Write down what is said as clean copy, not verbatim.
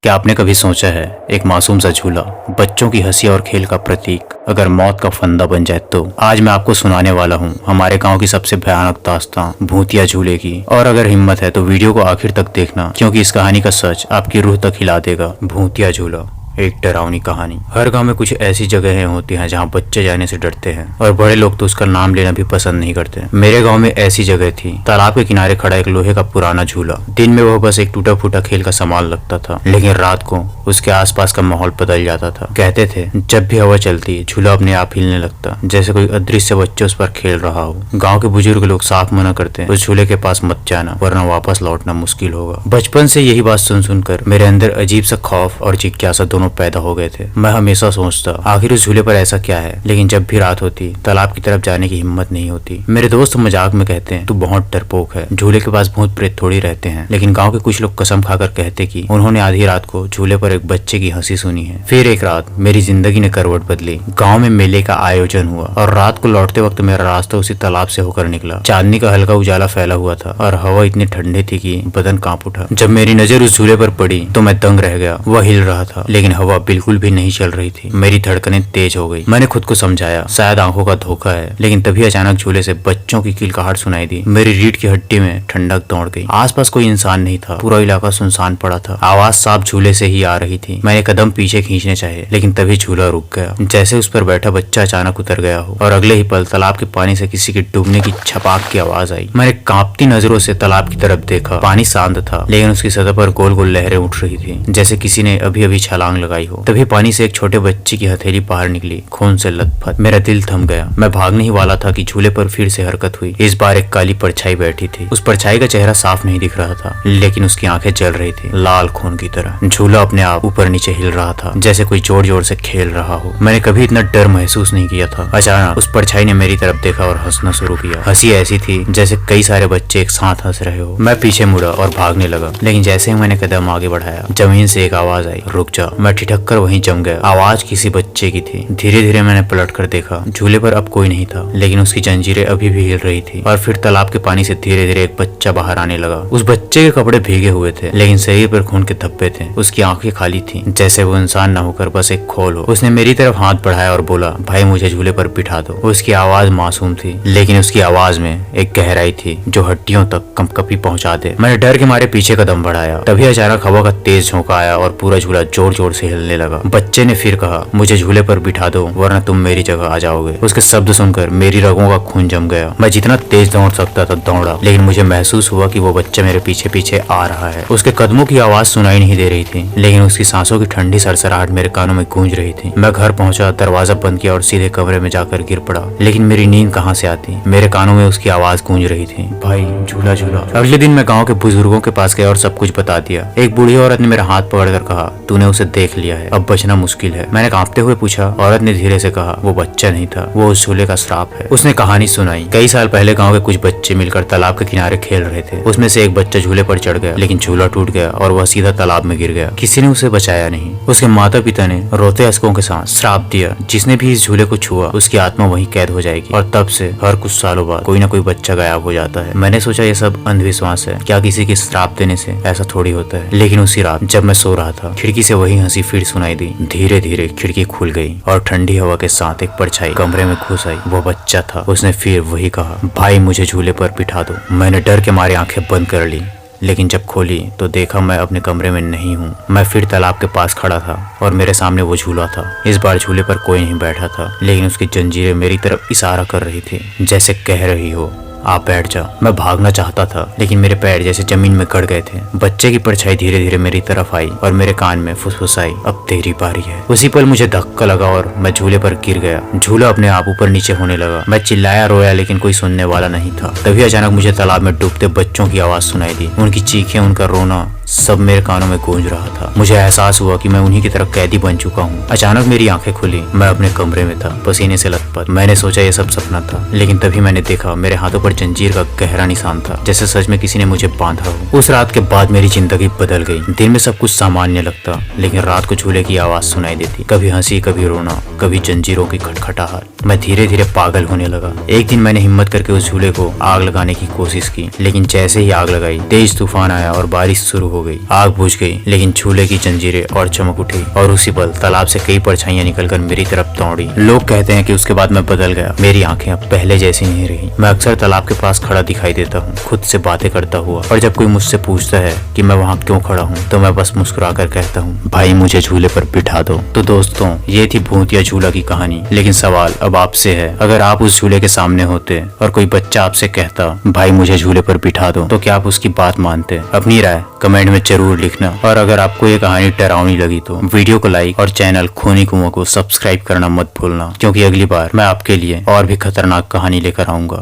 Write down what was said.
क्या आपने कभी सोचा है एक मासूम सा झूला बच्चों की हंसी और खेल का प्रतीक अगर मौत का फंदा बन जाए तो। आज मैं आपको सुनाने वाला हूँ हमारे गांव की सबसे भयानक दास्तान भूतिया झूले की। और अगर हिम्मत है तो वीडियो को आखिर तक देखना, क्योंकि इस कहानी का सच आपकी रूह तक हिला देगा। भूतिया झूला एक डरावनी कहानी। हर गांव में कुछ ऐसी जगहें होती हैं जहां बच्चे जाने से डरते हैं और बड़े लोग तो उसका नाम लेना भी पसंद नहीं करते। मेरे गांव में ऐसी जगह थी। तालाब के किनारे खड़ा एक लोहे का पुराना झूला। दिन में वह बस एक टूटा फूटा खेल का सामान लगता था, लेकिन रात को उसके आसपास का माहौल बदल जाता था। कहते थे जब भी हवा चलती झूला अपने आप हिलने लगता, जैसे कोई अदृश्य बच्चे उस पर खेल रहा हो। गाँव के बुजुर्ग लोग साफ मना करते उस झूले के पास मत जाना, वरना वापस लौटना मुश्किल होगा। बचपन से यही बात सुन सुनकर मेरे अंदर अजीब सा खौफ और जिज्ञासा दोनों पैदा हो गए थे। मैं हमेशा सोचता आखिर उस झूले पर ऐसा क्या है, लेकिन जब भी रात होती तालाब की तरफ जाने की हिम्मत नहीं होती। मेरे दोस्त मजाक में कहते हैं तू बहुत डरपोक है, झूले के पास भूत प्रेत थोड़ी रहते हैं। लेकिन गांव के कुछ लोग कसम खाकर कहते कि उन्होंने आधी रात को झूले पर एक बच्चे की हंसी सुनी है। फिर एक रात मेरी जिंदगी ने करवट बदली। गाँव में मेले का आयोजन हुआ और रात को लौटते वक्त मेरा रास्ता उसी तालाब से होकर निकला। चांदनी का हल्का उजाला फैला हुआ था और हवा इतनी ठंडी थी कि बदन कांप उठा। जब मेरी नजर उस झूले पर पड़ी तो मैं दंग रह गया। वह हिल रहा था, लेकिन हवा बिल्कुल भी नहीं चल रही थी। मेरी धड़कनें तेज हो गई। मैंने खुद को समझाया शायद आंखों का धोखा है, लेकिन तभी अचानक झूले से बच्चों की किलकाहट सुनाई दी। मेरी रीढ़ की हड्डी में ठंडक दौड़ गई। आसपास कोई इंसान नहीं था, पूरा इलाका सुनसान पड़ा था। आवाज साफ झूले से ही आ रही थी। मैंने कदम पीछे खींचने चाहे, लेकिन तभी झूला रुक गया, जैसे उस पर बैठा बच्चा अचानक उतर गया हो। और अगले ही पल तालाब के पानी से किसी के डूबने की छपाक की आवाज आई। मैंने कांपती नजरों से तालाब की तरफ देखा। पानी शांत था, लेकिन उसकी सतह पर गोल गोल लहरें उठ रही थी, जैसे किसी ने अभी अभी छलांग लगाई हो। तभी पानी से एक छोटे बच्चे की हथेली बाहर निकली, खून से लथपथ। मेरा दिल थम गया। मैं भागने ही वाला था कि झूले पर फिर से हरकत हुई। इस बार एक काली परछाई बैठी थी। उस परछाई का चेहरा साफ नहीं दिख रहा था, लेकिन उसकी आंखें जल रही थी लाल खून की तरह। झूला अपने आप ऊपर नीचे हिल रहा था, जैसे कोई जोर जोर से खेल रहा हो। मैंने कभी इतना डर महसूस नहीं किया था। अचानक उस परछाई ने मेरी तरफ देखा और हंसना शुरू किया। हंसी ऐसी थी जैसे कई सारे बच्चे एक साथ हंस रहे हो। मैं पीछे मुड़ा और भागने लगा, लेकिन जैसे ही मैंने कदम आगे बढ़ाया जमीन से एक आवाज आई, रुक जा। मैं ठिठक कर वहीं जम गया। आवाज किसी बच्चे की थी। धीरे धीरे मैंने पलट कर देखा। झूले पर अब कोई नहीं था, लेकिन उसकी जंजीरें अभी भी हिल रही थी। और फिर तालाब के पानी से धीरे धीरे एक बच्चा बाहर आने लगा। उस बच्चे के कपड़े भीगे हुए थे, लेकिन शरीर पर खून के धब्बे थे। उसकी आंखें खाली थी, जैसे वो इंसान न होकर बस एक खोल हो। उसने मेरी तरफ हाथ बढ़ाया और बोला, भाई मुझे झूले पर बिठा दो। उसकी आवाज मासूम थी, लेकिन उसकी आवाज में एक गहराई थी जो हड्डियों तक कंपकपी पहुंचा दे। मैंने डर के मारे पीछे कदम बढ़ाया। तभी अचानक हवा का तेज झोंका आया और पूरा झूला जोर जोर से हिलने लगा। बच्चे ने फिर कहा, मुझे झूले पर बिठा दो, वरना तुम मेरी जगह आ जाओगे। उसके शब्द सुनकर मेरी रगों का खून जम गया। मैं जितना तेज दौड़ सकता था दौड़ा, लेकिन मुझे महसूस हुआ कि वो बच्चा मेरे पीछे पीछे आ रहा है। उसके कदमों की आवाज सुनाई नहीं दे रही थी, लेकिन उसकी सांसों की ठंडी सरसराहट मेरे कानों में गूंज रही थी। मैं घर पहुंचा, दरवाजा बंद किया और सीधे कमरे में जाकर गिर पड़ा। लेकिन मेरी नींद कहाँ से आती, मेरे कानों में उसकी आवाज गूंज रही थी, भाई झूला झूला। अगले दिन मैं गाँव के बुजुर्गों के पास गया और सब कुछ बता दिया। एक बूढ़ी औरत ने मेरा हाथ पकड़कर कहा, तूने उसे देख लिया है, अब बचना मुश्किल है। मैंने कांपते हुए पूछा। औरत ने धीरे से कहा, वो बच्चा नहीं था, वो उस झूले का श्राप है। उसने कहानी सुनाई। कई साल पहले गांव के कुछ बच्चे मिलकर तालाब के किनारे खेल रहे थे। उसमें से एक बच्चा झूले पर चढ़ गया, लेकिन झूला टूट गया और वह सीधा तालाब में गिर गया। किसी ने उसे बचाया नहीं। उसके माता पिता ने रोते अश्कों के साथ श्राप दिया, जिसने भी इस झूले को छुआ उसकी आत्मा वहीं कैद हो जाएगी। और तब से हर कुछ सालों बाद कोई ना कोई बच्चा गायब हो जाता है। मैंने सोचा ये सब अंधविश्वास है, क्या किसी के श्राप देने से ऐसा थोड़ी होता है। लेकिन उसी रात जब मैं सो रहा था, खिड़की से वही हंसी फिर सुनाई दी। धीरे धीरे खिड़की खुल गई और ठंडी हवा के साथ एक परछाई कमरे में घुस आई। वो बच्चा था। उसने फिर वही कहा, भाई मुझे झूले पर बिठा दो। मैंने डर के मारे आंखें बंद कर ली, लेकिन जब खोली तो देखा मैं अपने कमरे में नहीं हूँ। मैं फिर तालाब के पास खड़ा था और मेरे सामने वो झूला था। इस बार झूले पर कोई नहीं बैठा था, लेकिन उसकी जंजीरें मेरी तरफ इशारा कर रही थी, जैसे कह रही हो आप बैठ जाओ। मैं भागना चाहता था, लेकिन मेरे पैर जैसे जमीन में गड़ गए थे। बच्चे की परछाई धीरे धीरे मेरी तरफ आई और मेरे कान में फुसफुसाई, अब तेरी बारी है। उसी पल मुझे धक्का लगा और मैं झूले पर गिर गया। झूला अपने आप ऊपर नीचे होने लगा। मैं चिल्लाया, रोया, लेकिन कोई सुनने वाला नहीं था। तभी अचानक मुझे तालाब में डूबते बच्चों की आवाज सुनाई दी। उनकी चीखें, उनका रोना सब मेरे कानों में गूंज रहा था। मुझे एहसास हुआ कि मैं उन्हीं की तरह कैदी बन चुका हूँ। अचानक मेरी आंखें खुली। मैं अपने कमरे में था, पसीने से लथपथ। मैंने सोचा ये सब सपना था, लेकिन तभी मैंने देखा मेरे हाथों पर जंजीर का गहरा निशान था, जैसे सच में किसी ने मुझे बांधा हो। उस रात के बाद मेरी जिंदगी बदल गई। दिन में सब कुछ सामान्य लगता, लेकिन रात को झूले की आवाज सुनाई देती, कभी हंसी, कभी रोना, कभी जंजीरों की खटखटाहट। मैं धीरे धीरे पागल होने लगा। एक दिन मैंने हिम्मत करके उस झूले को आग लगाने की कोशिश की, लेकिन जैसे ही आग लगाई तेज तूफान आया और बारिश शुरू हो गई। आग बुझ गई, लेकिन झूले की जंजीरें और चमक उठी और उसी पल तालाब से कई परछाइयां निकलकर मेरी तरफ दौड़ी। लोग कहते हैं कि उसके बाद मैं बदल गया। मेरी आंखें अब पहले जैसी नहीं रही। मैं अक्सर तालाब के पास खड़ा दिखाई देता हूँ, खुद से बातें करता हुआ। और जब कोई मुझसे पूछता है कि मैं वहाँ क्यों खड़ा हूँ, तो मैं बस मुस्कुरा कर कहता हूँ, भाई मुझे झूले पर बिठा दो। तो दोस्तों, ये थी भूतिया झूला की कहानी। लेकिन सवाल अब आपसे है, अगर आप उस झूले के सामने होते और कोई बच्चा आपसे कहता भाई मुझे झूले पर बिठा दो, तो क्या आप उसकी बात मानते? अपनी राय कमेंट में जरूर लिखना। और अगर आपको ये कहानी डरावनी लगी तो वीडियो को लाइक और चैनल खूनी कुआं को सब्सक्राइब करना मत भूलना, क्योंकि अगली बार मैं आपके लिए और भी खतरनाक कहानी लेकर आऊंगा।